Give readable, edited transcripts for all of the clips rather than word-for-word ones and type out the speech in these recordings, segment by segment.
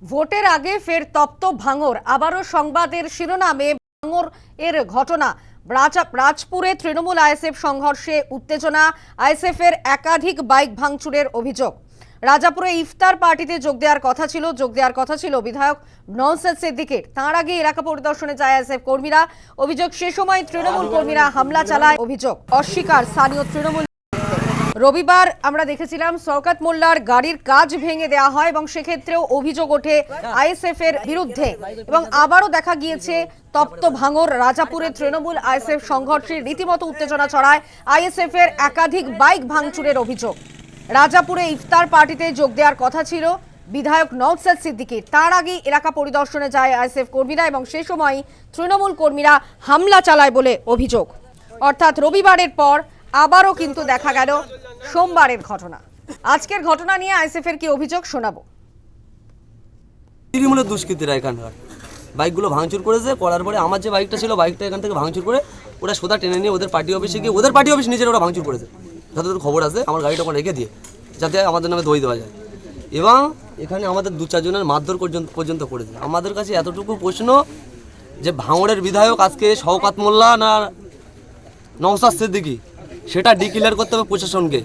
ভোটের আগে ফের তপ্ত ভাঙর, আবারও সংবাদের শিরোনামে ভাঙর এর ঘটনা। রাজপুরে তৃণমূল আইএসএফ সংঘর্ষে উত্তেজনা, আইএসএফ এর একাধিক বাইক ভাঙচুরের অভিযোগ। রাজাপুরে ইফতার পার্টিতে যোগ দেওয়ার কথা ছিল বিধায়ক নওশাদ সিদ্দিকীর। তার আগে এলাকা পরিদর্শনে যায় আইএসএফ কর্মীরা। অভিযোগ, সে সময় তৃণমূল কর্মীরা হামলা চালায়। অভিযোগ অস্বীকার স্থানীয় তৃণমূল। রবিবার আমরা দেখেছিলাম শওকত মোল্লার গাড়ির কাজ ভেঙে দেওয়া হয় এবং সেক্ষেত্রেও অভিযোগ ওঠে আইএসএফ এর বিরুদ্ধে। এবং আবারও দেখা গিয়েছে তপ্ত ভাঙর। রাজাপুরে তৃণমূল আইএসএফ সংঘর্ষে রীতিমতো উত্তেজনা ছড়ায়। আইএসএফ এর একাধিক বাইক ভাঙচুরের অভিযোগ। রাজাপুরে ইফতার পার্টিতে যোগ দেওয়ার কথা ছিল বিধায়ক নওশাদ সিদ্দিকীর। তার আগে এলাকা পরিদর্শনে যায় আইএসএফ কর্মীরা এবং সেই সময় তৃণমূল কর্মীরা হামলা চালায় বলে অভিযোগ। অর্থাৎ রবিবারের পর আবারও কিন্তু দেখা গেল সোমবারের ঘটনা। আজকের ঘটনা নিয়ে আইএসএফ এর কি অভিযোগ শোনাবো। তৃণমূলের দুষ্কৃতীরা এখানকার বাইকগুলো ভাঙচুর করেছে। করার পরে আমার যে বাইকটা ছিল, বাইকটা এখান থেকে ভাঙচুর করে ওরা সোজা টেনে নিয়ে ওদের পার্টি অফিসে গিয়ে, ওদের পার্টি অফিস নিজের ওরা ভাঙচুর করেছে। যতদূর খবর আছে, আমার গাড়িটা ওখানে রেখে দিয়ে যাতে আমাদের নামে দই দেওয়া যায়। এবং এখানে আমাদের 2-4 জনের মারধর পর্যন্ত করেছে। আমাদের কাছে এতটুকু প্রশ্ন যে ভাঙড়ের বিধায়ক আজকে শওকত মোল্লা না নওশাদ সিদ্দিকী, সেটা ডিক্লেয়ার করতে হবে প্রশাসনকে।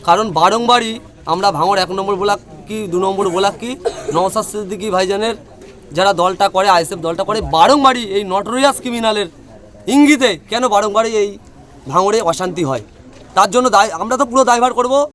কারণ বারংবারই আমরা ভাঙড় 1 নম্বর ব্লক কি 2 নম্বর ব্লক কি নওশাদ সিদ্দিকী ভাইজানের যারা দলটা করে, আইএসএফ দলটা করে, বারংবারই এই নটোরিয়াস ক্রিমিনালের ইঙ্গিতে কেন বারংবারই এই ভাঙড়ে অশান্তি হয়, তার জন্য আমরা তো পুরো দায়ভার করব।